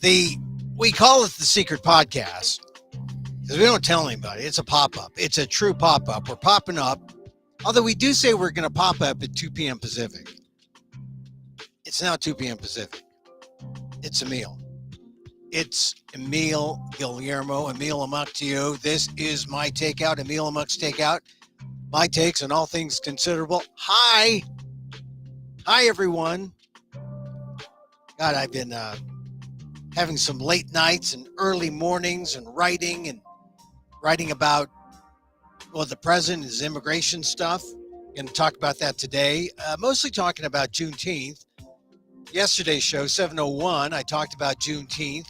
We call it the secret podcast because we don't tell anybody. It's a pop-up. It's a true pop-up. We're popping up, although we do say we're going to pop up at 2 p.m. Pacific. It's now 2 p.m. Pacific. It's Emil. It's Emil Guillermo, Emil Amok to you. This is my Takeout, Emil Amok's Takeout. My takes on all things considerable. Hi, everyone. God, I've been having some late nights and early mornings and writing about, well, the president, his immigration stuff. Going to talk about that today. Mostly talking about Juneteenth. Yesterday's show, 7:01, I talked about Juneteenth,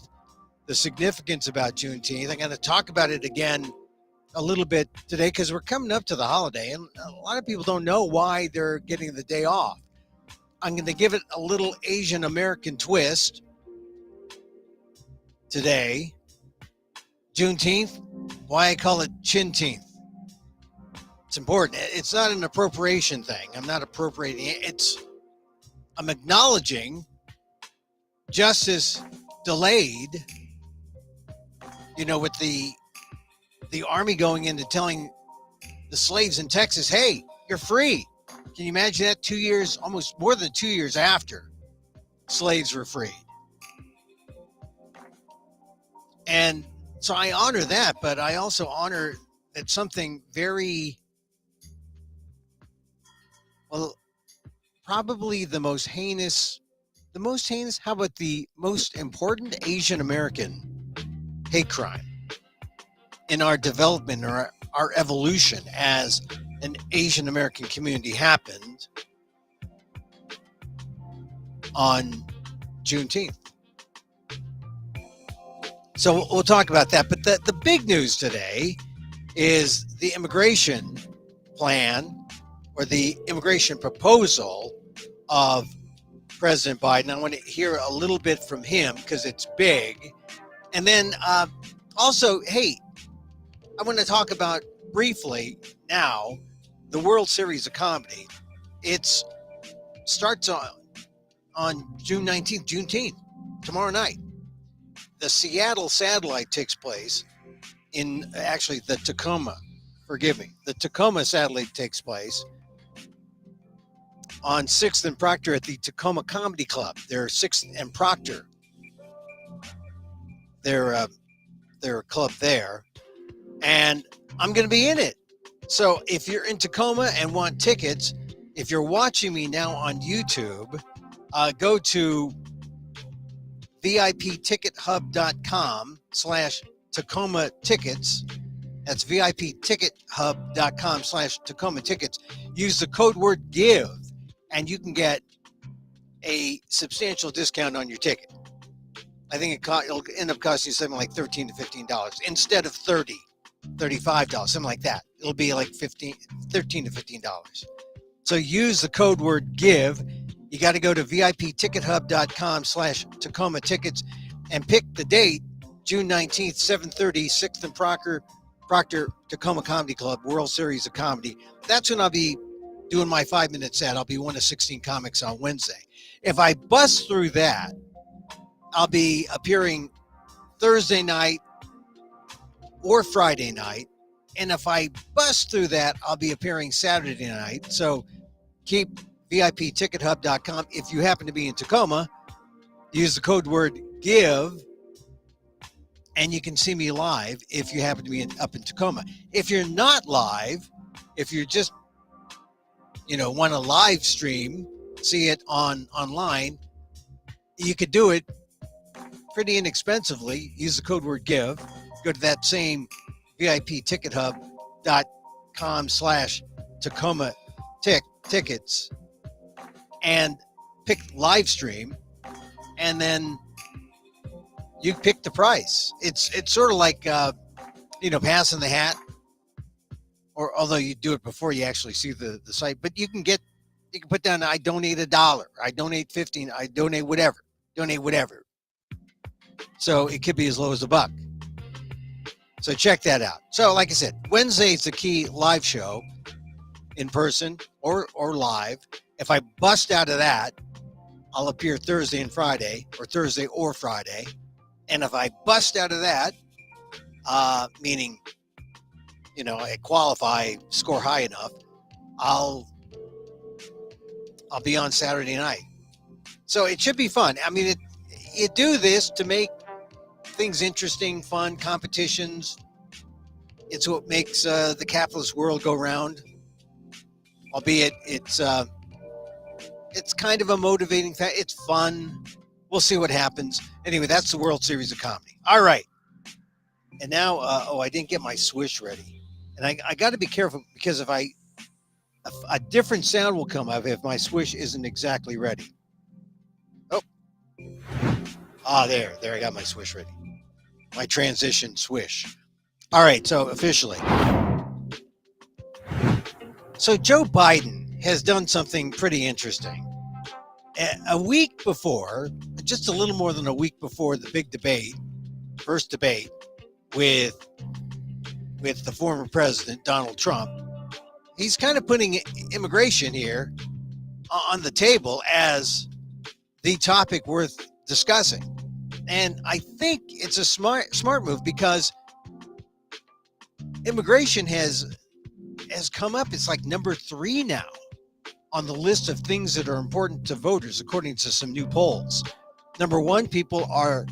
the significance about Juneteenth. I'm going to talk about it again a little bit today because we're coming up to the holiday and a lot of people don't know why they're getting the day off. I'm going to give it a little Asian American twist today. Juneteenth, why I call it Chin-teenth. It's important. It's not an appropriation thing. I'm not appropriating it. I'm acknowledging justice delayed, with the army going in and telling the slaves in Texas, hey, you're free. Can you imagine that 2 years, almost more than 2 years after slaves were freed? And so I honor that, but I also honor that something very, well, probably the most heinous, how about the most important Asian American hate crime in our development or our evolution as an Asian American community happened on Juneteenth. So we'll talk about that. But the big news today is the immigration plan or the immigration proposal of President Biden. I want to hear a little bit from him because it's big. And then also, hey, I want to talk about briefly now the World Series of Comedy. It starts on June 19th, Juneteenth, tomorrow night. The Seattle satellite takes place in actually the Tacoma. Forgive me. The Tacoma satellite takes place on 6th and Proctor at the Tacoma Comedy Club. They're 6th and Proctor. They're a club there. And I'm going to be in it. So if you're in Tacoma and want tickets, if you're watching me now on YouTube, go to VIPtickethub.com/Tacoma tickets. That's VIPtickethub.com/Tacoma tickets. Use the code word GIVE and you can get a substantial discount on your ticket. I think it'll end up costing you something like $13 to $15 instead of $30, $35, something like that. It'll be like $13 to $15. So use the code word GIVE. You got to go to VIPtickethub.com/Tacoma tickets and pick the date, June 19th, 7:30, 6th and Proctor Tacoma Comedy Club, World Series of Comedy. That's when I'll be doing my 5-minute set. I'll be one of 16 comics on Wednesday. If I bust through that, I'll be appearing Thursday night or Friday night. And if I bust through that, I'll be appearing Saturday night. So keep VIPtickethub.com. If you happen to be in Tacoma, use the code word GIVE and you can see me live if you happen to be up in Tacoma. If you're not live, if you're just, want to live stream, see it online, you could do it pretty inexpensively. Use the code word GIVE. Go to that same VIPtickethub.com/Tacoma tickets and pick live stream, and then you pick the price. It's sort of like passing the hat, or although you do it before you actually see the site, but you can put down, I donate $1, I donate 15, I donate whatever. So it could be as low as $1. So check that out. So like I said, Wednesday is the key live show in person or live. If I bust out of that, I'll appear Thursday and Friday, or Thursday or Friday. And if I bust out of that, meaning, I qualify, score high enough, I'll be on Saturday night. So it should be fun. I mean, you do this to make things interesting, fun, competitions. It's what makes the capitalist world go round. Albeit it's kind of a motivating fact. It's fun. We'll see what happens. Anyway, that's the World Series of Comedy. All right. And now, I didn't get my swish ready. And I got to be careful because if a different sound will come up if my swish isn't exactly ready. There, I got my swish ready. My transition swish. All right, so officially. So Joe Biden has done something pretty interesting. A week before, just a little more than a week before the big debate, first debate with the former president, Donald Trump, he's kind of putting immigration here on the table as the topic worth discussing. And I think it's a smart move because immigration has come up. It's like number 3 now on the list of things that are important to voters, according to some new polls. Number 1, people are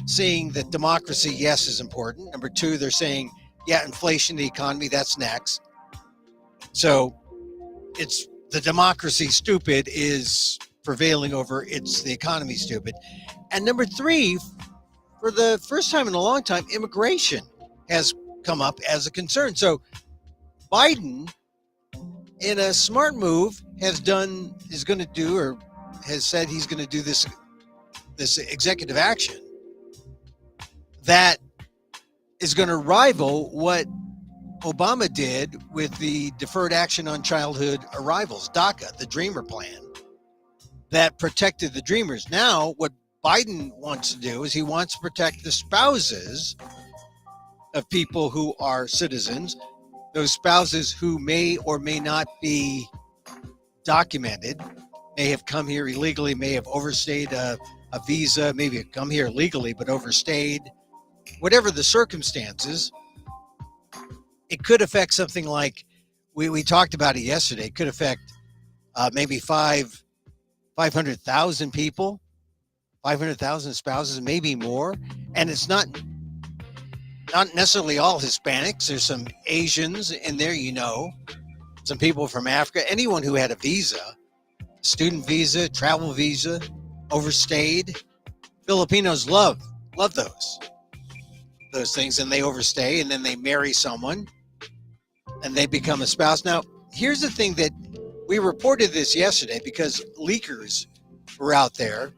saying that democracy, yes, is important. Number 2, they're saying, yeah, inflation, the economy, that's next. So it's the democracy stupid is prevailing over it's the economy stupid. And number 3, for the first time in a long time, immigration has come up as a concern. So Biden, in a smart move, has said he's going to do this executive action that is going to rival what Obama did with the Deferred Action on Childhood Arrivals, DACA, the Dreamer plan, that protected the dreamers. Now, what Biden wants to do is he wants to protect the spouses of people who are citizens, those spouses who may or may not be documented, may have come here illegally, may have overstayed a visa, maybe have come here legally but overstayed. Whatever the circumstances, it could affect something like, we talked about it yesterday, it could affect maybe 500,000 people, 500,000 spouses, maybe more. And it's not necessarily all Hispanics. There's some Asians in there, some people from Africa, anyone who had a visa, student visa, travel visa, overstayed. Filipinos love those things, and they overstay, and then they marry someone, and they become a spouse. Now, here's the thing that we reported this yesterday because leakers were out there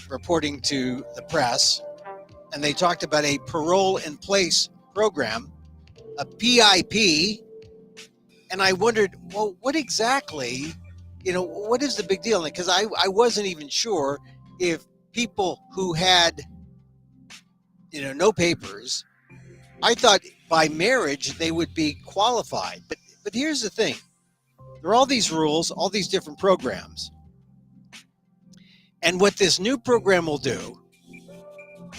reporting to the press, and they talked about a parole in place program, a PIP, and I wondered, well, what exactly, what is the big deal? Because I wasn't even sure if people who had, no papers, I thought by marriage they would be qualified. But here's the thing. There are all these rules, all these different programs. And what this new program will do,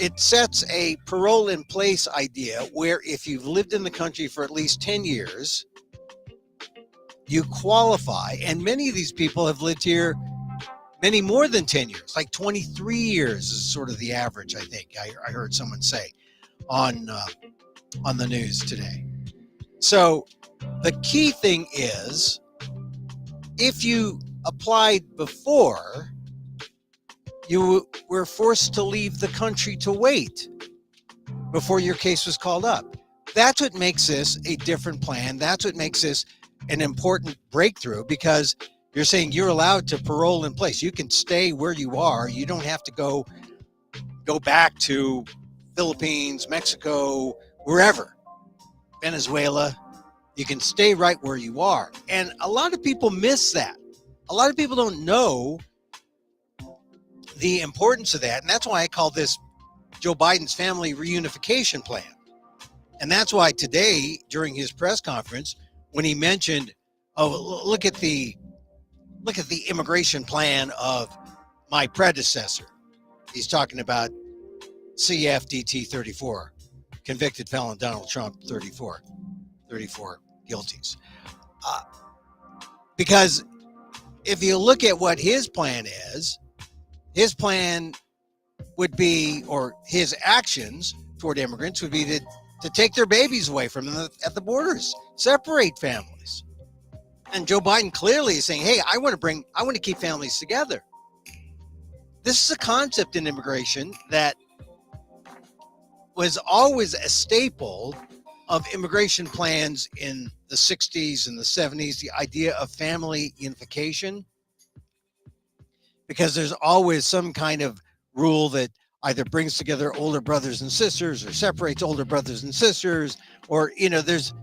it sets a parole in place idea where if you've lived in the country for at least 10 years, you qualify. And many of these people have lived here many more than 10 years, like 23 years is sort of the average, I think. I heard someone say on the news today. So the key thing is, if you applied before, you were forced to leave the country to wait before your case was called up. That's what makes this a different plan. That's what makes this an important breakthrough, because you're saying you're allowed to parole in place. You can stay where you are. You don't have to go back to Philippines, Mexico, wherever, Venezuela. You can stay right where you are. And a lot of people miss that. A lot of people don't know the importance of that. And that's why I call this Joe Biden's family reunification plan. And that's why today, during his press conference, when he mentioned, look at the immigration plan of my predecessor. He's talking about CFDT 34, convicted felon Donald Trump 34 guilties. Because if you look at what his plan is, his plan would be, or his actions toward immigrants would be to take their babies away from them at the borders, separate families. And Joe Biden clearly is saying, hey, I want to keep families together. This is a concept in immigration that was always a staple of immigration plans in the 60s and the 70s, the idea of family unification, because there's always some kind of rule that either brings together older brothers and sisters or separates older brothers and sisters, or, there's,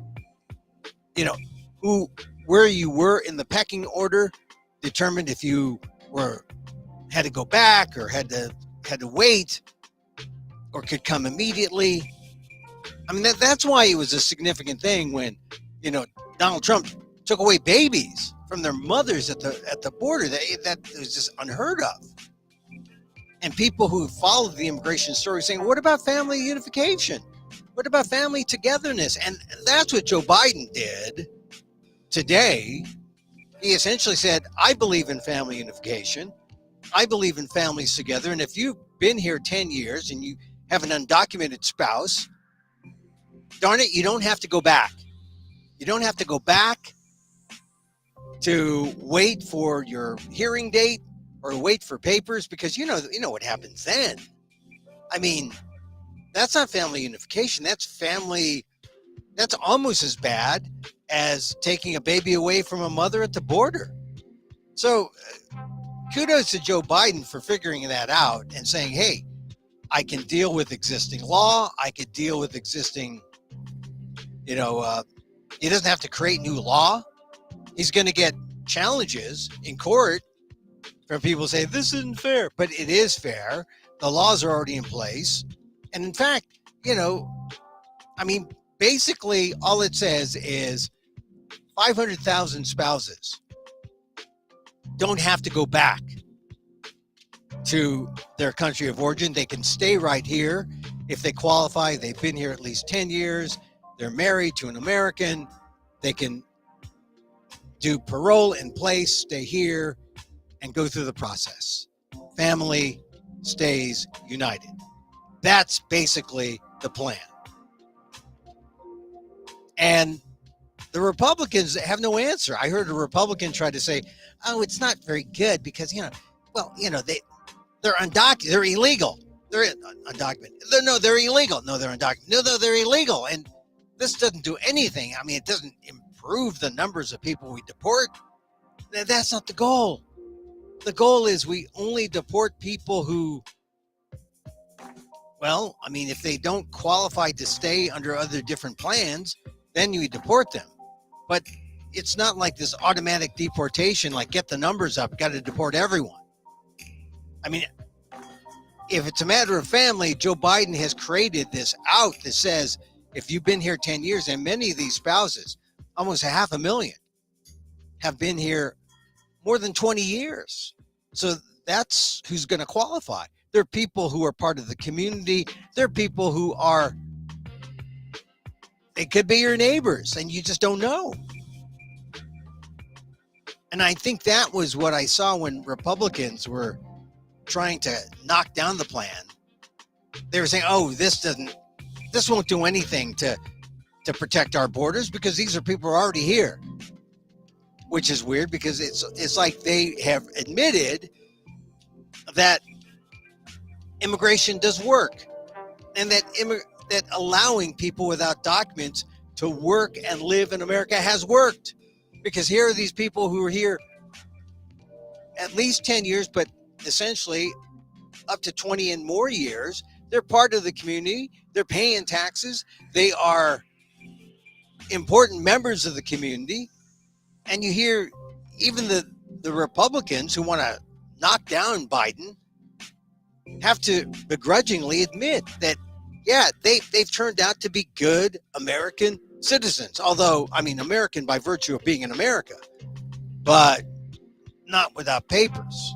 where you were in the pecking order determined if you had to go back or had to wait or could come immediately. I mean, that's why it was a significant thing when, Donald Trump took away babies from their mothers at the border. That was just unheard of. And people who followed the immigration story saying, what about family unification? What about family togetherness? And that's what Joe Biden did today. He essentially said, I believe in family unification. I believe in families together. And if you've been here 10 years and you have an undocumented spouse, darn it, you don't have to go back. You don't have to go back to wait for your hearing date or wait for papers, because you know what happens then. I mean, that's not family unification. That's almost as bad as taking a baby away from a mother at the border. So kudos to Joe Biden for figuring that out and saying, hey, I can deal with existing law. I could deal with existing, he doesn't have to create new law. He's going to get challenges in court from people who say this isn't fair, but it is fair. The laws are already in place. And in fact, basically all it says is 500,000 spouses don't have to go back to their country of origin. They can stay right here if they qualify. They've been here at least 10 years. They're married to an American. They can do parole in place, stay here, and go through the process. Family stays united. That's basically the plan. And the Republicans have no answer. I heard a Republican try to say, oh, it's not very good because, they're undocumented. They're illegal. They're undocumented. They're illegal. No, they're undocumented. No, they're illegal. And this doesn't do anything. I mean, it doesn't improve the numbers of people we deport. That's not the goal. The goal is we only deport people who, if they don't qualify to stay under other different plans, then you deport them. But it's not like this automatic deportation, like get the numbers up, got to deport everyone. I mean, if it's a matter of family, Joe Biden has created this out that says, if you've been here 10 years, and many of these spouses, almost 500,000, have been here more than 20 years. So that's who's going to qualify. There are people who are part of the community. There are people who they could be your neighbors and you just don't know. And I think that was what I saw when Republicans were trying to knock down the plan. They were saying, oh, this won't do anything to protect our borders because these are people who are already here, which is weird because it's like they have admitted that immigration does work and that allowing people without documents to work and live in America has worked, because here are these people who are here at least 10 years, but essentially up to 20 and more years. They're part of the community. They're paying taxes. They are important members of the community. And you hear even the Republicans who want to knock down Biden have to begrudgingly admit that, yeah, they've turned out to be good American citizens. Although, American by virtue of being in America, but not without papers.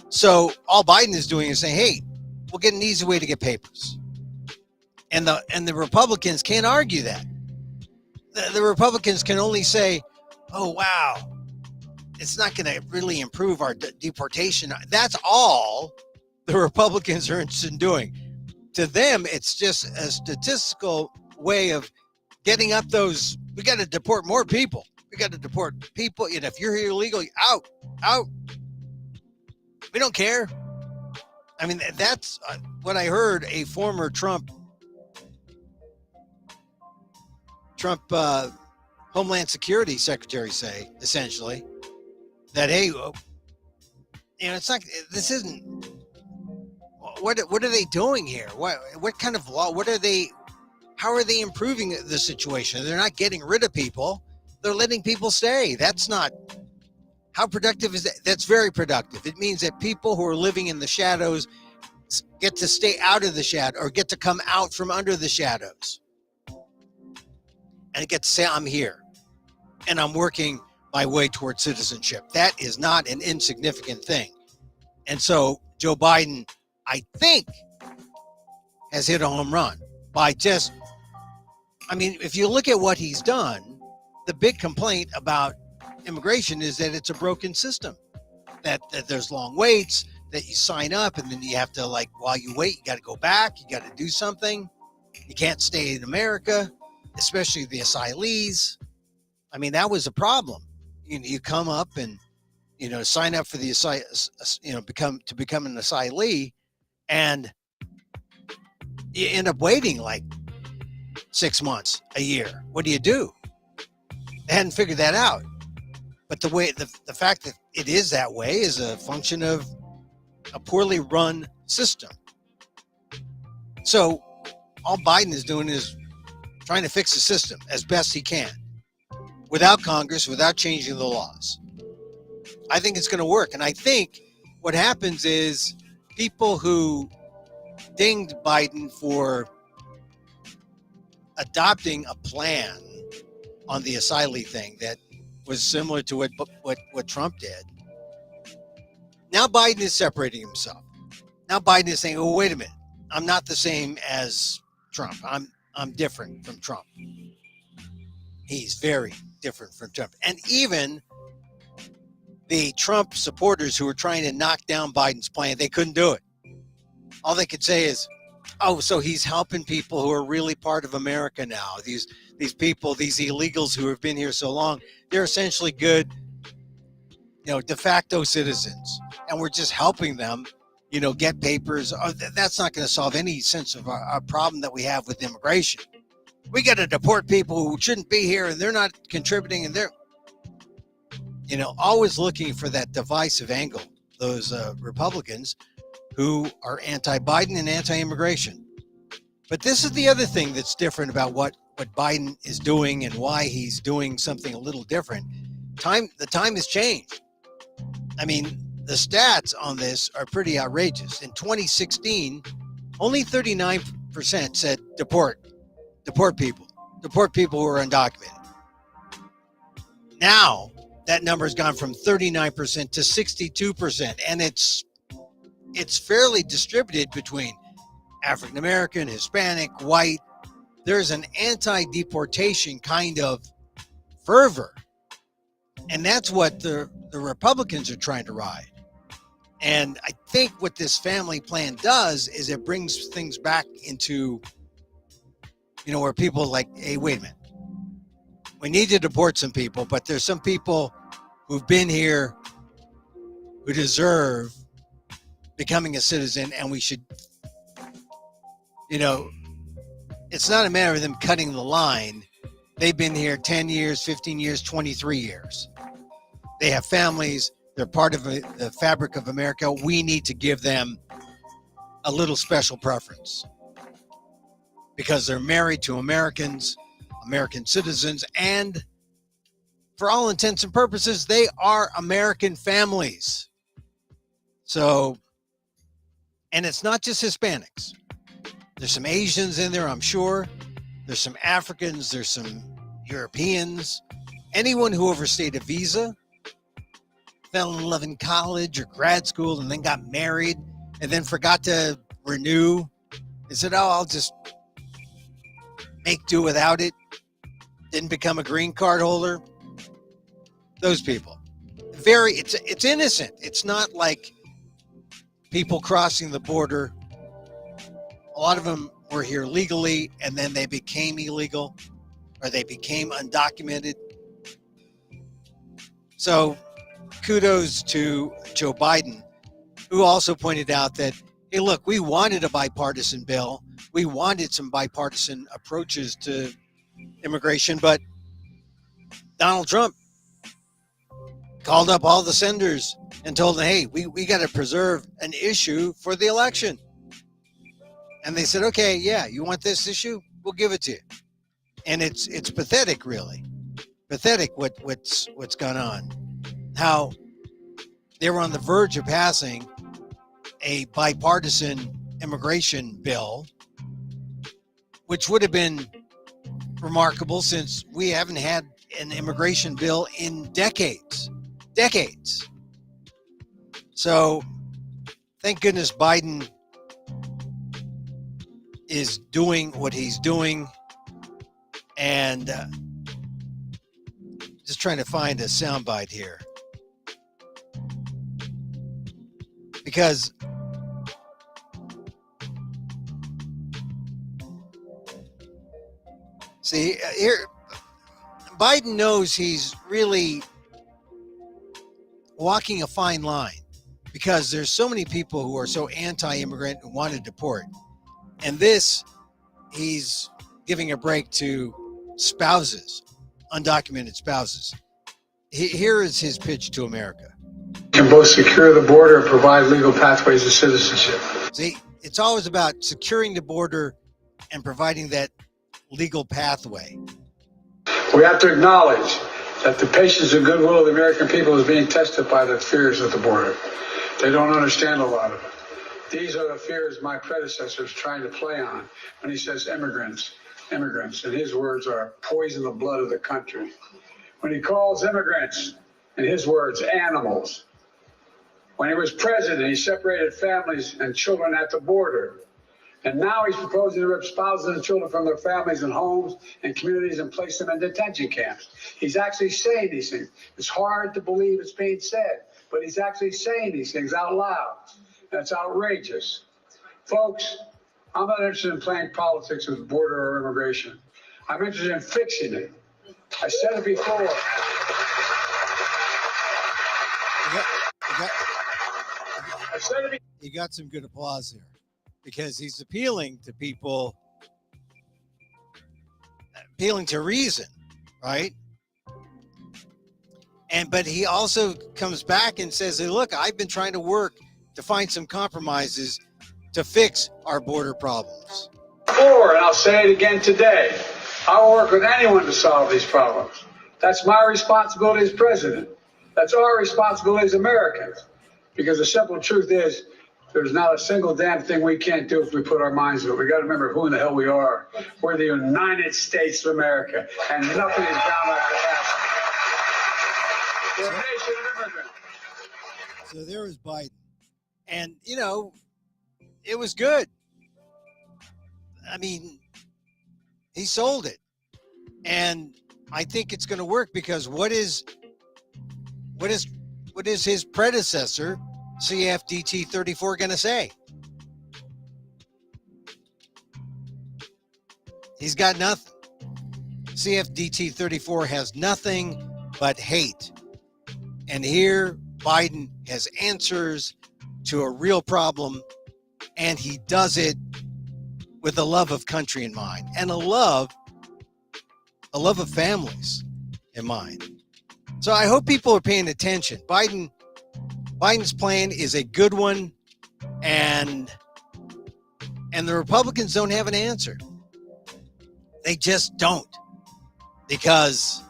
So all Biden is doing is saying, hey, we'll get an easy way to get papers. And the Republicans can't argue that. The Republicans can only say, oh, wow, it's not going to really improve our deportation. That's all the Republicans are interested in doing. To them, it's just a statistical way of getting up those. We got to deport more people. We got to deport people. And if you're here illegally, out. We don't care. I mean, that's what I heard a former Trump Homeland Security Secretary say, essentially, that, hey, it's not, this isn't, what are they doing here? What kind of law, how are they improving the situation? They're not getting rid of people. They're letting people stay. That's not, how productive is that? That's very productive. It means that people who are living in the shadows get to stay out of the shadow, or get to come out from under the shadows. And get to say, I'm here and I'm working my way towards citizenship. That is not an insignificant thing. And so Joe Biden, I think, has hit a home run by just, I mean, if you look at what he's done, the big complaint about immigration is that it's a broken system, that there's long waits, that you sign up and then you have to, like, while you wait, you got to go back, you got to do something. You can't stay in America, especially the asylees. I mean, that was a problem. You come up and, sign up for the become an asylee, and you end up waiting like 6 months, a year. What do? They hadn't figured that out. But the fact that it is that way is a function of a poorly run system. So all Biden is doing is trying to fix the system as best he can, without Congress, without changing the laws. I think it's going to work. And I think what happens is people who dinged Biden for adopting a plan on the asylee thing that was similar to what Trump did. Now Biden is separating himself. Now Biden is saying, oh, wait a minute. I'm not the same as Trump. I'm different from Trump. He's very different from Trump. And even the Trump supporters who were trying to knock down Biden's plan, they couldn't do it. All they could say is, oh, so he's helping people who are really part of America now. These people, these illegals who have been here so long, they're essentially good, de facto citizens. And we're just helping them, get papers. That's not going to solve any sense of our problem that we have with immigration. We got to deport people who shouldn't be here, and they're not contributing, and they're, always looking for that divisive angle. Those Republicans who are anti-Biden and anti-immigration. But this is the other thing that's different about what Biden is doing and why he's doing something a little different. The time has changed. I mean, the stats on this are pretty outrageous. In 2016, only 39% said deport people who are undocumented. Now that number has gone from 39% to 62%, and it's fairly distributed between African American, Hispanic, white. There's an anti-deportation kind of fervor, and that's what the Republicans are trying to ride. And I think what this family plan does is it brings things back into, where people are like, hey, wait a minute. We need to deport some people, but there's some people who've been here who deserve becoming a citizen, and we should, it's not a matter of them cutting the line. They've been here 10 years, 15 years, 23 years. They have families. They're part of the fabric of America. We need to give them a little special preference because they're married to Americans, American citizens, and for all intents and purposes, they are American families. So, and it's not just Hispanics. There's some Asians in there, I'm sure. There's some Africans. There's some Europeans. Anyone who overstayed a visa, fell in love in college or grad school, and then got married, and then forgot to renew and said, oh, I'll just make do without it, didn't become a green card holder. Those people. It's innocent. It's not like people crossing the border. A lot of them were here legally and then they became illegal or they became undocumented. So kudos to Joe Biden, who also pointed out that, hey, look, we wanted a bipartisan bill. We wanted some bipartisan approaches to immigration, but Donald Trump called up all the senators and told them, hey, we got to preserve an issue for the election. And they said, okay, yeah, you want this issue? We'll give it to you. And it's pathetic, really. Pathetic what's gone on. How they were on the verge of passing a bipartisan immigration bill, which would have been remarkable since we haven't had an immigration bill in decades. So thank goodness Biden is doing what he's doing, and just trying to find a soundbite here, because see here, Biden knows he's really walking a fine line, because there's so many people who are so anti-immigrant and want to deport. And this, he's giving a break to spouses, undocumented spouses. Here is his pitch to America. Can both secure the border and provide legal pathways to citizenship. See, it's always about securing the border and providing that legal pathway. We have to acknowledge that the patience and goodwill of the American people is being tested by their fears at the border. They don't understand a lot of it. These are the fears my predecessor is trying to play on when he says immigrants. And his words are poison the blood of the country. When he calls immigrants, in his words, animals. When he was president, he separated families and children at the border. And now he's proposing to rip spouses and children from their families and homes and communities and place them in detention camps. He's actually saying these things. It's hard to believe it's being said, but he's actually saying these things out loud. And it's outrageous. Folks, I'm not interested in playing politics with border or immigration. I'm interested in fixing it. I said it before. You got some good applause here, because he's appealing to people, appealing to reason, right? But he also comes back and says, hey, look, I've been trying to work to find some compromises to fix our border problems. And I'll say it again today, I will work with anyone to solve these problems. That's my responsibility as president. That's our responsibility as Americans. Because the simple truth is, there's not a single damn thing we can't do if we put our minds to it. We got to remember who in the hell we are. We're the United States of America, and nothing is bound our capacity. We're a nation of immigrants. So there was Biden. And, you know, it was good. I mean, he sold it. And I think it's going to work, because what is his predecessor, CFDT 34, going to say? He's got nothing. CFDT 34 has nothing but hate. And here Biden has answers to a real problem, and he does it with a love of country in mind, and a love of families in mind. So I hope people are paying attention. Biden's plan is a good one, and the Republicans don't have an answer. They just don't, because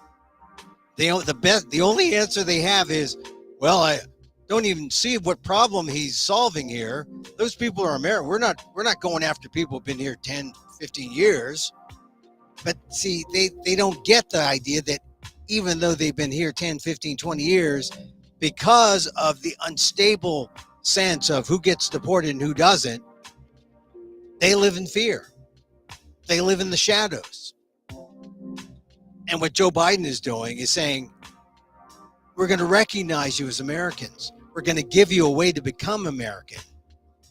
the only answer they have is, well, I don't even see what problem he's solving here. Those people are American. We're not going after people who've been here 10, 15 years. But see, they don't get the idea that even though they've been here 10, 15, 20 years, because of the unstable sense of who gets deported and who doesn't, They live in fear. They live in the shadows. And what Joe Biden is doing is saying, we're going to recognize you as Americans. We're going to give you a way to become American.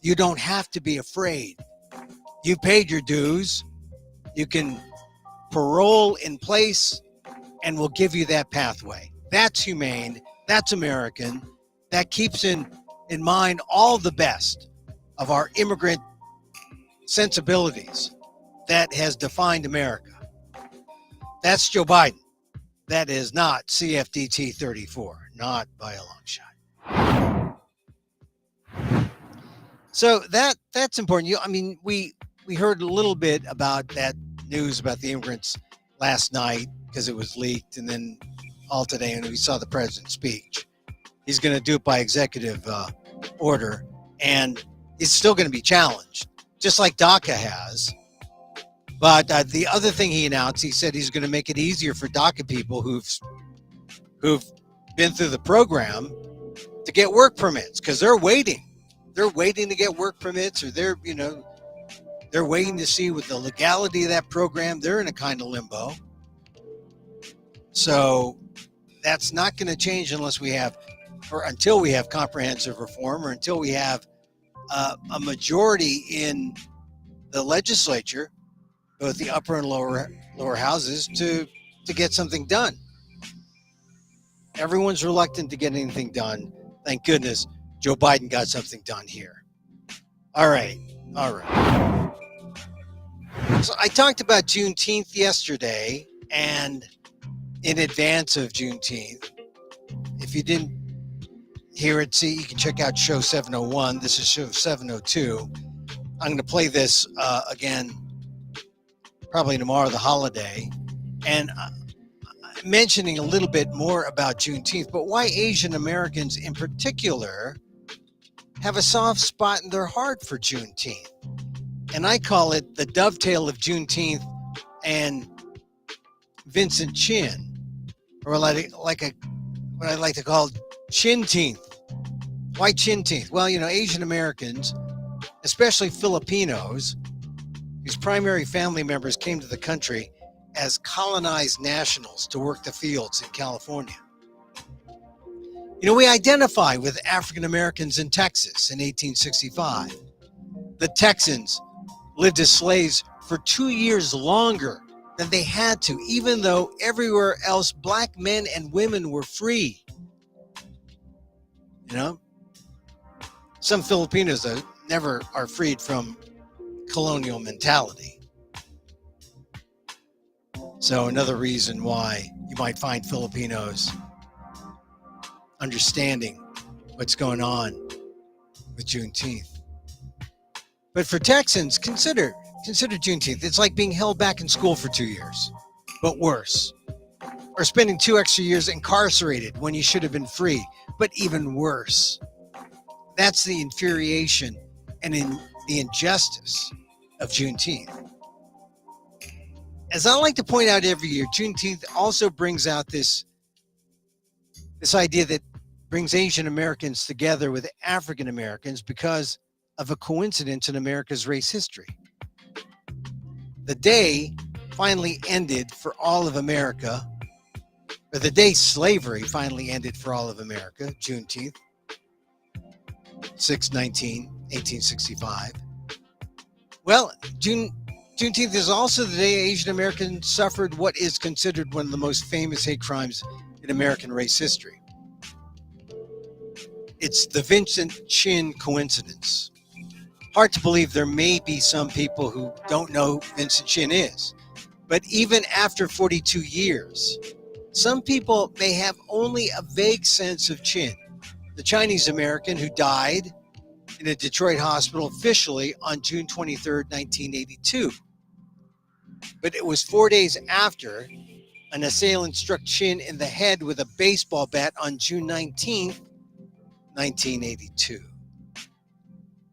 You don't have to be afraid. You paid your dues. You can parole in place, and we'll give you that pathway. That's humane. That's American. That keeps in mind all the best of our immigrant sensibilities that has defined America. That's Joe Biden. That is not CFDT 34, not by a long shot. So that's important. We heard a little bit about that news about the immigrants last night because it was leaked, and then all today, and we saw the president's speech. He's going to do it by executive order, and it's still going to be challenged, just like DACA has. But the other thing he announced, he said he's going to make it easier for DACA people who've been through the program to get work permits, because they're waiting. They're waiting to get work permits, or they're waiting to see what the legality of that program. They're in a kind of limbo. So that's not going to change until we have comprehensive reform, or until we have a majority in the legislature, both the upper and lower houses, to get something done. Everyone's reluctant to get anything done. Thank goodness Joe Biden got something done here. All right. So I talked about Juneteenth yesterday, and in advance of Juneteenth, if you didn't hear it, see, you can check out show 701. This is show 702. I'm going to play this again probably tomorrow, the holiday, and mentioning a little bit more about Juneteenth, but why Asian Americans in particular have a soft spot in their heart for Juneteenth. And I call it the dovetail of Juneteenth and Vincent Chin, or what I like to call Chin-teenth. Why Chin-teenth? Well, Asian Americans, especially Filipinos, whose primary family members came to the country as colonized nationals to work the fields in California. We identify with African Americans in Texas in 1865. The Texans lived as slaves for 2 years longer than they had to, even though everywhere else black men and women were free. Some Filipinos, though, never are freed from colonial mentality. So another reason why you might find Filipinos understanding what's going on with Juneteenth. But for Texans, consider Juneteenth. It's like being held back in school for 2 years, but worse. Or spending 2 extra years incarcerated when you should have been free, but even worse. That's the infuriation and the injustice of Juneteenth. As I like to point out every year, Juneteenth also brings out this idea that brings Asian Americans together with African Americans because of a coincidence in America's race history. The day finally ended for all of America, or the day slavery finally ended for all of America, Juneteenth, 6/19/1865. Well, Juneteenth is also the day Asian Americans suffered what is considered one of the most famous hate crimes in American race history. It's the Vincent Chin coincidence. Hard to believe there may be some people who don't know who Vincent Chin is. But even after 42 years, some people may have only a vague sense of Chin, the Chinese American who died in a Detroit hospital officially on June 23rd, 1982. But it was 4 days after an assailant struck Chin in the head with a baseball bat on June 19th, 1982.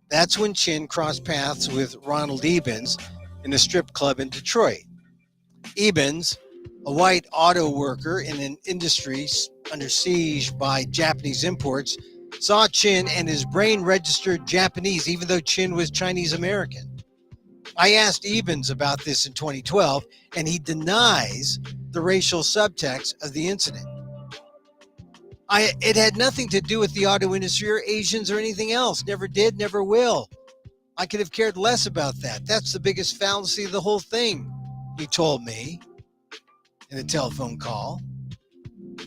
That's when Chin crossed paths with Ronald Ebens in a strip club in Detroit. Ebens, a white auto worker in an industry under siege by Japanese imports, saw Chin and his brain registered Japanese, even though Chin was Chinese American. I asked Evans about this in 2012, and he denies the racial subtext of the incident. It had nothing to do with the auto industry or Asians or anything else. Never did, never will. I could have cared less about that. That's the biggest fallacy of the whole thing, he told me in a telephone call.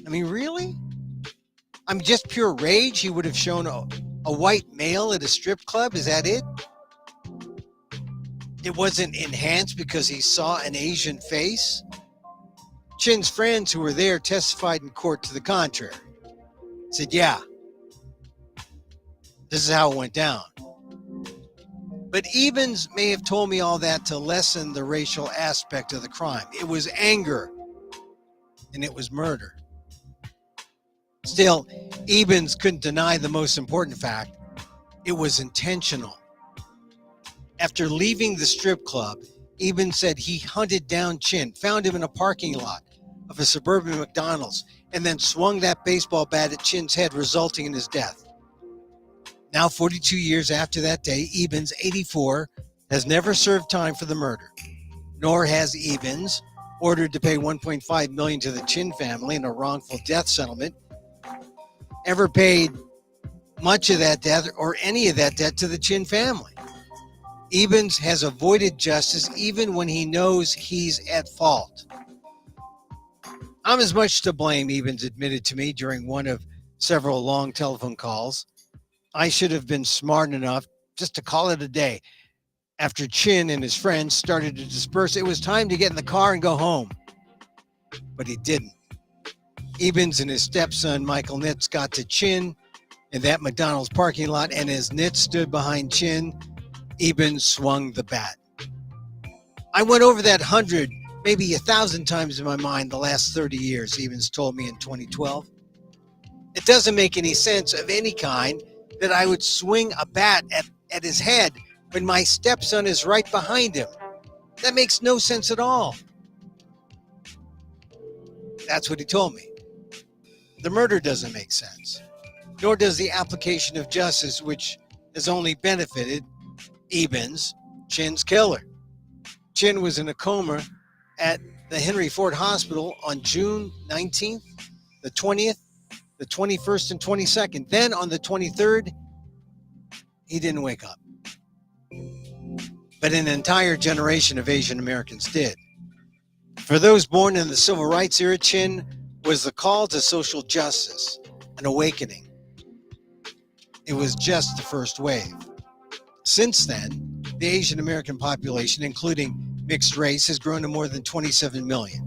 I mean, really? I'm just pure rage. He would have shown a white male at a strip club. Is that it? It wasn't enhanced because he saw an Asian face? Chin's friends who were there testified in court to the contrary. Said, yeah, this is how it went down. But Evans may have told me all that to lessen the racial aspect of the crime. It was anger, and it was murder. Still, Evans couldn't deny the most important fact. It was intentional. After leaving the strip club, Evans said he hunted down Chin, found him in a parking lot of a suburban McDonald's, and then swung that baseball bat at Chin's head, resulting in his death. Now, 42 years after that day, Evans, 84, has never served time for the murder, nor has Evans, ordered to pay $1.5 million to the Chin family in a wrongful death settlement, ever paid much of that debt or any of that debt to the Chin family. Evans has avoided justice even when he knows he's at fault. I'm as much to blame, Evans admitted to me during one of several long telephone calls. I should have been smart enough just to call it a day. After Chin and his friends started to disperse, it was time to get in the car and go home. But he didn't. Evans and his stepson, Michael Nitz, got to Chin in that McDonald's parking lot, and as Nitz stood behind Chin, Evans swung the bat. I went over that 100, maybe 1,000 times in my mind the last 30 years, Evans told me in 2012. It doesn't make any sense of any kind that I would swing a bat at his head when my stepson is right behind him. That makes no sense at all. That's what he told me. The murder doesn't make sense, nor does the application of justice, which has only benefited Evans, Chin's killer. Chin was in a coma at the Henry Ford Hospital on June 19th, the 20th, the 21st, and 22nd. Then on the 23rd, he didn't wake up. But an entire generation of Asian Americans did. For those born in the civil rights era, Chin was the call to social justice, an awakening. It was just the first wave. Since then, the Asian American population, including mixed race, has grown to more than 27 million.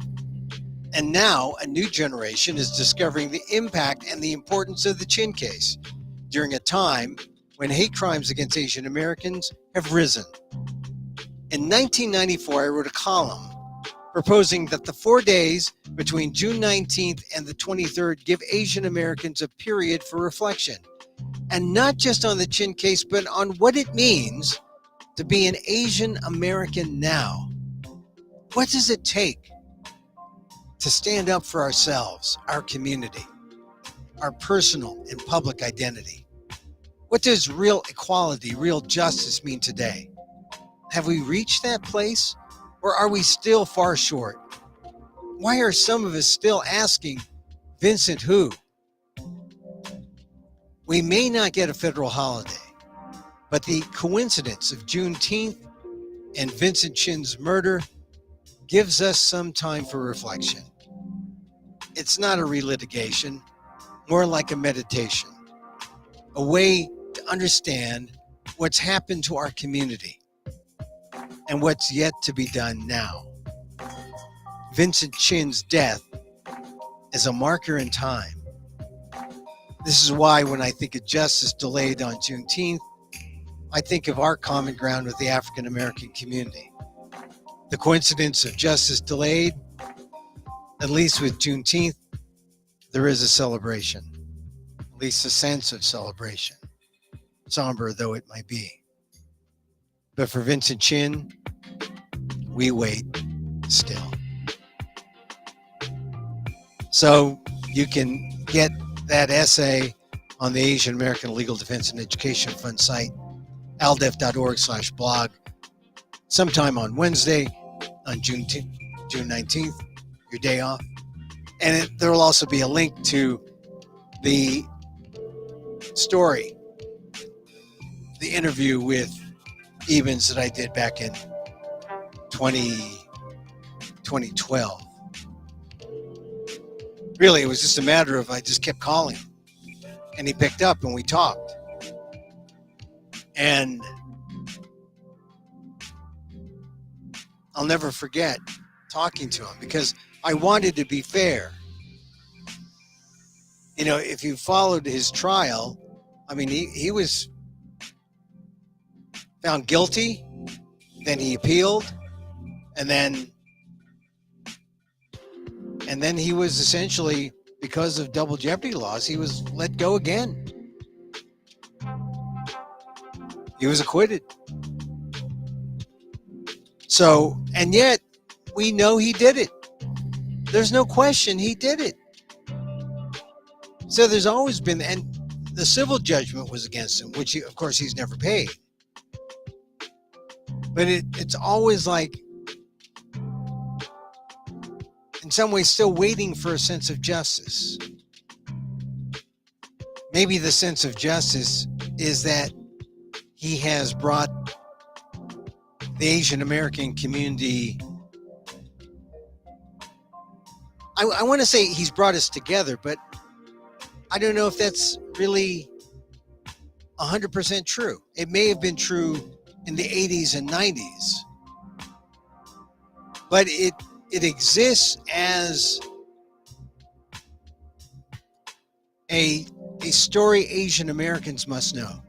And now a new generation is discovering the impact and the importance of the Chin case during a time when hate crimes against Asian Americans have risen. In 1994, I wrote a column proposing that the 4 days between June 19th and the 23rd give Asian Americans a period for reflection. And not just on the Chin case, but on what it means to be an Asian American now. What does it take to stand up for ourselves, our community, our personal and public identity? What does real equality, real justice mean today? Have we reached that place, or are we still far short? Why are some of us still asking, Vincent who? We may not get a federal holiday, but the coincidence of Juneteenth and Vincent Chin's murder gives us some time for reflection. It's not a relitigation, more like a meditation, a way to understand what's happened to our community and what's yet to be done now. Vincent Chin's death is a marker in time. This is why when I think of justice delayed on Juneteenth, I think of our common ground with the African American community. The coincidence of justice delayed, at least with Juneteenth, there is a celebration, at least a sense of celebration, somber though it might be. But for Vincent Chin, we wait still. So you can get that essay on the Asian American Legal Defense and Education Fund site, aldef.org/blog. sometime on Wednesday, on June 19th, your day off. And there will also be a link to the story, the interview with Evans that I did back in 2012. Really, it was just a matter of I just kept calling him, and he picked up and we talked. And I'll never forget talking to him because I wanted to be fair. You know, if you followed his trial, I mean, he was found guilty, then he appealed, and then he was essentially, because of double jeopardy laws, he was let go again. He was acquitted. So, and yet we know he did it. There's no question he did it. So there's always been, and the civil judgment was against him, which of course he's never paid. But it's always like, in some ways, still waiting for a sense of justice. Maybe the sense of justice is that he has brought the Asian American community, I want to say he's brought us together, but I don't know if that's really 100% true. It may have been true in the 80s and 90s, but it exists as a story Asian Americans must know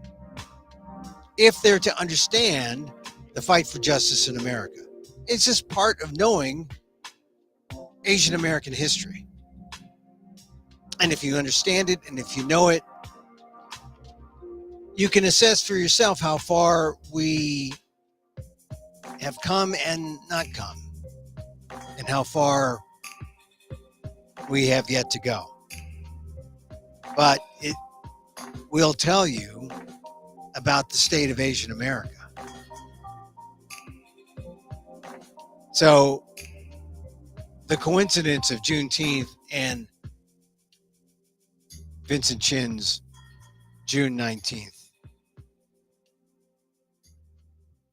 if they're to understand the fight for justice in America. It's just part of knowing Asian American history. And if you understand it and if you know it, you can assess for yourself how far we have come and not come, and how far we have yet to go. But it will tell you about the state of Asian America. So the coincidence of Juneteenth and Vincent Chin's June 19th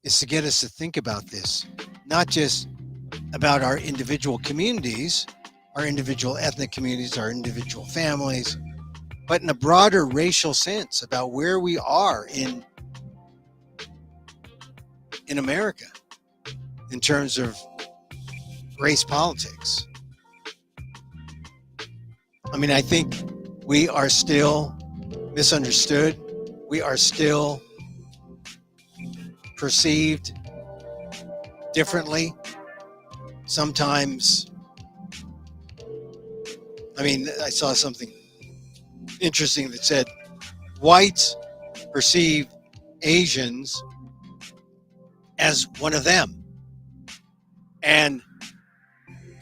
is to get us to think about this, not just about our individual communities, our individual ethnic communities, our individual families, but in a broader racial sense about where we are in America in terms of race politics. I mean, I think we are still misunderstood. We are still perceived differently. Sometimes, I mean, I saw something interesting that said whites perceive Asians as one of them, and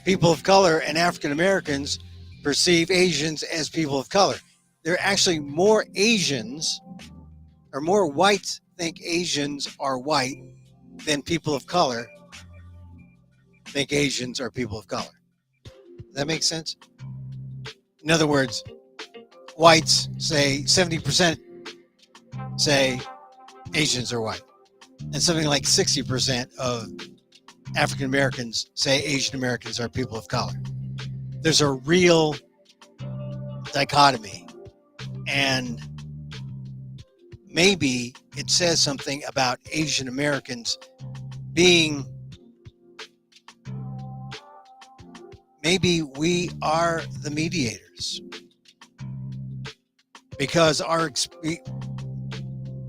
people of color and African Americans perceive Asians as people of color. There are actually more Asians, or more whites think Asians are white than people of color think Asians are people of color. Does that make sense? In other words, whites say 70% say Asians are white, and something like 60% of African Americans say Asian Americans are people of color. There's a real dichotomy, and maybe it says something about Asian Americans being, maybe we are the mediators, because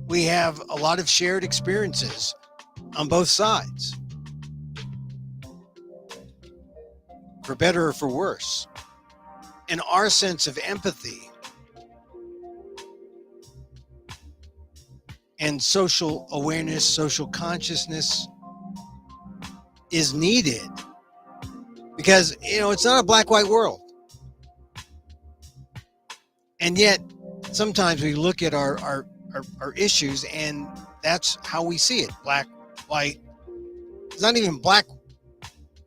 we have a lot of shared experiences on both sides, for better or for worse. And our sense of empathy and social awareness, social consciousness is needed, because, you know, it's not a black-white world. And yet, sometimes we look at our issues, and that's how we see it: black, white, It's not even black,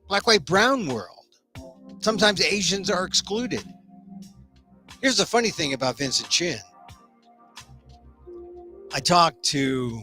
white, brown world. Sometimes Asians are excluded. Here's the funny thing about Vincent Chin. I talked to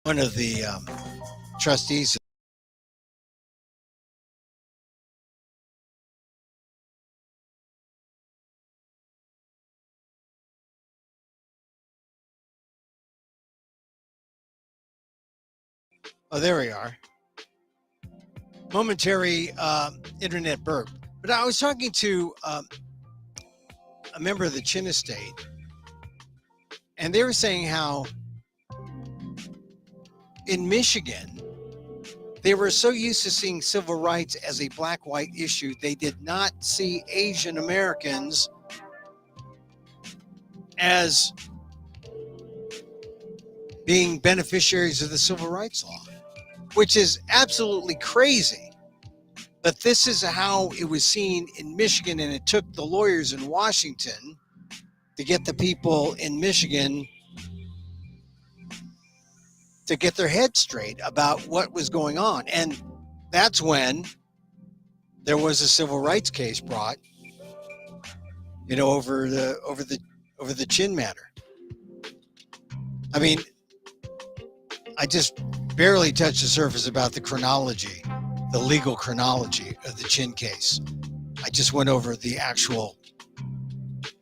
one of the trustees. Oh, there we are. Momentary internet burp. But I was talking to a member of the Chin estate, and they were saying how in Michigan, they were so used to seeing civil rights as a black-white issue, they did not see Asian Americans as being beneficiaries of the civil rights law, which is absolutely crazy. But this is how it was seen in Michigan, and it took the lawyers in Washington to get the people in Michigan to get their head straight about what was going on. And that's when there was a civil rights case brought, over the Chin matter. I mean, I just barely touched the surface about the legal chronology of the Chin case. I just went over the actual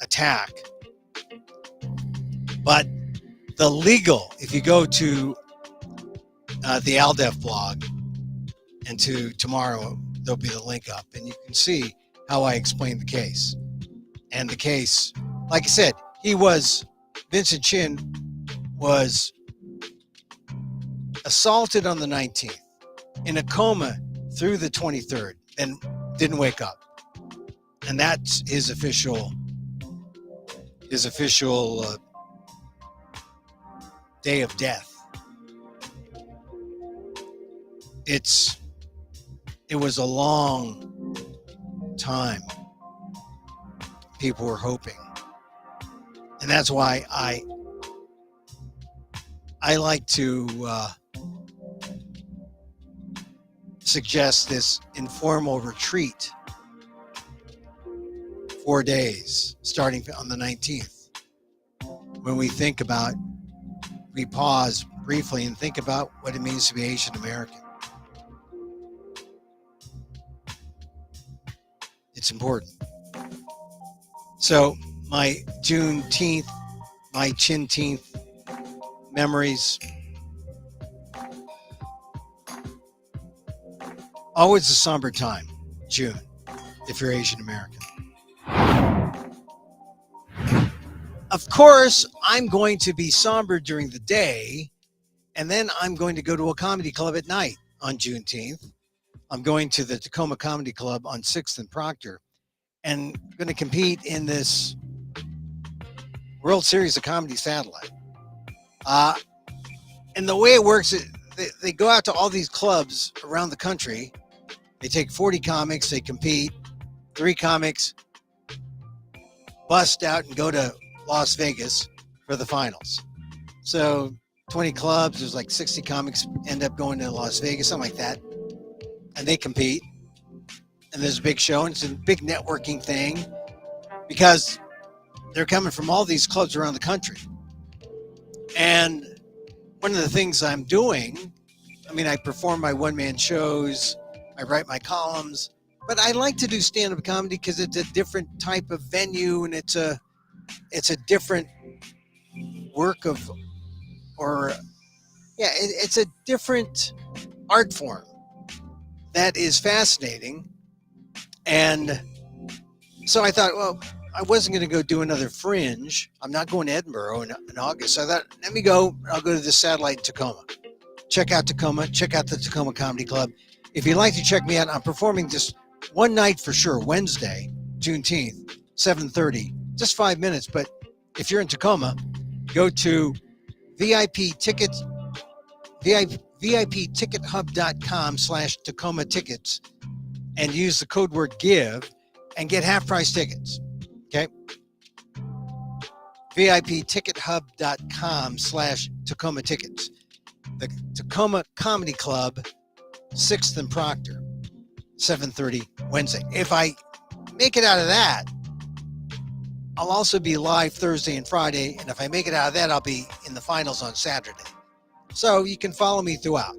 attack. But the legal, if you go to the ALDEF blog, and to tomorrow, there'll be the link up, and you can see how I explained the case. And the case, like I said, Vincent Chin was assaulted on the 19th, in a coma through the 23rd, and didn't wake up. And that's his official day of death. It was a long time people were hoping. And that's why I like to suggest this informal retreat, 4 days, starting on the 19th. When we pause briefly and think about what it means to be Asian American. It's important. So my Juneteenth, my Chin-teenth memories. Always a somber time, June, if you're Asian American. Of course, I'm going to be somber during the day, and then I'm going to go to a comedy club at night on Juneteenth. I'm going to the Tacoma Comedy Club on 6th and Proctor, and going to compete in this World Series of Comedy Satellite. And the way it works, they go out to all these clubs around the country. They take 40 comics, they compete. 3 comics bust out and go to Las Vegas for the finals. So 20 clubs, there's like 60 comics end up going to Las Vegas, something like that. And they compete. And there's a big show, and it's a big networking thing because they're coming from all these clubs around the country. And one of the things I'm doing, I perform my one-man shows, I write my columns, but I like to do stand-up comedy because it's a different type of venue, and it's a different work of, it's a different art form that is fascinating. And so I thought, well, I wasn't going to go do another Fringe. I'm not going to Edinburgh in August. So I thought, I'll go to the satellite in Tacoma. Check out Tacoma. Check out the Tacoma Comedy Club. If you'd like to check me out, I'm performing just one night for sure, Wednesday, Juneteenth, 7:30. Just 5 minutes, but if you're in Tacoma, go to VIPtickethub.com/Tacoma tickets and use the code word GIVE and get half price tickets. Okay. VIPtickethub.com/Tacoma tickets. The Tacoma Comedy Club, 6th and Proctor, 7:30 Wednesday. If I make it out of that, I'll also be live Thursday and Friday. And if I make it out of that, I'll be in the finals on Saturday. So you can follow me throughout.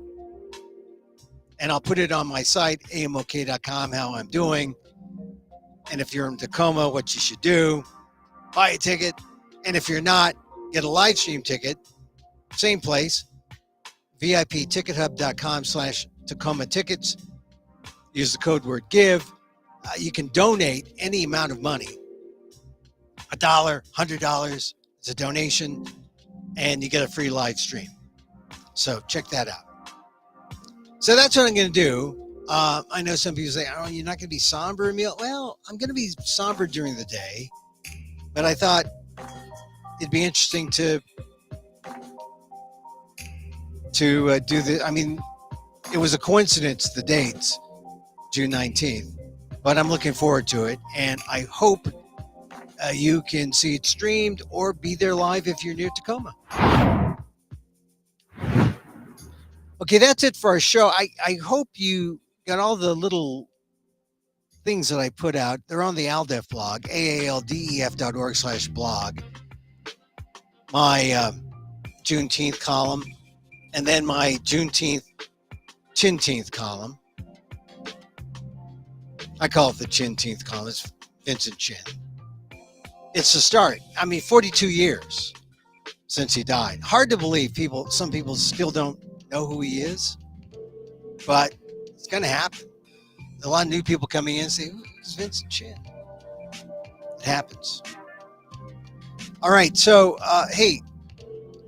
And I'll put it on my site, amok.com, how I'm doing. And if you're in Tacoma, what you should do, buy a ticket. And if you're not, get a live stream ticket. Same place, VIPtickethub.com/Tacoma tickets. Use the code word GIVE. You can donate any amount of money. $1, $100. It's a donation, and you get a free live stream. So check that out. So that's what I'm going to do. I know some people say, "Oh, you're not going to be somber, Emil." Well, I'm going to be somber during the day, but I thought it'd be interesting to do the. I mean, it was a coincidence, the dates, June 19th, but I'm looking forward to it, and I hope you can see it streamed or be there live if you're near Tacoma. Okay, that's it for our show. I hope you got all the little things that I put out. They're on the ALDEF blog, aaldef.org/blog. My Juneteenth column, and then my Chin-teenth column. I call it the Chin-teenth column. It's Vincent Chin. It's the start. I mean, 42 years since he died. Hard to believe. Some people still don't know who he is, but it's going to happen. A lot of new people coming in and say, "Who's Vincent Chin?" It happens. All right. So, hey,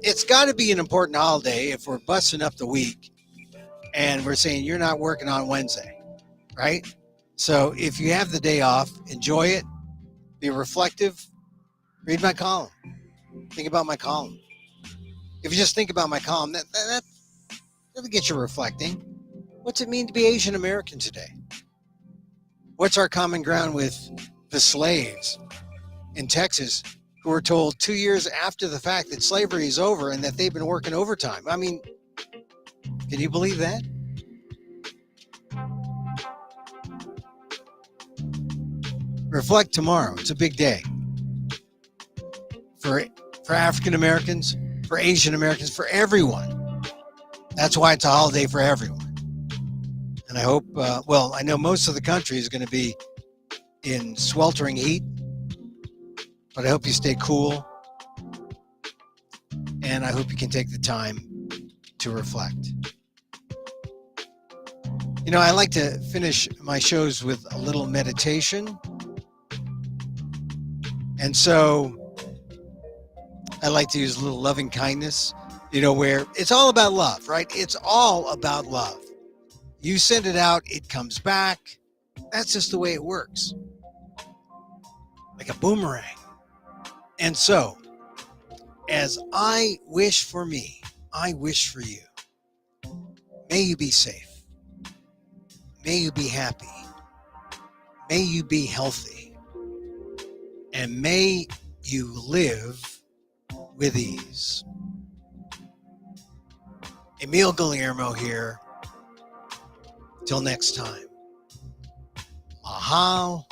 it's got to be an important holiday if we're busting up the week and we're saying you're not working on Wednesday, right? So if you have the day off, enjoy it, be reflective, read my column, think about my column. If you just think about my column, that'll get you reflecting. What's it mean to be Asian American today? What's our common ground with the slaves in Texas who were told 2 years after the fact that slavery is over and that they've been working overtime? I mean, can you believe that? Reflect tomorrow. It's a big day for African Americans, for Asian Americans, for everyone. That's why it's a holiday for everyone. And I hope, I know most of the country is going to be in sweltering heat, but I hope you stay cool. And I hope you can take the time to reflect. You know, I like to finish my shows with a little meditation. And so I like to use a little loving kindness, where it's all about love, right? It's all about love. You send it out, it comes back. That's just the way it works. Like a boomerang. And so, as I wish for me, I wish for you. May you be safe. May you be happy. May you be healthy. And may you live with ease. Emil Guillermo here. Till next time. Mahal.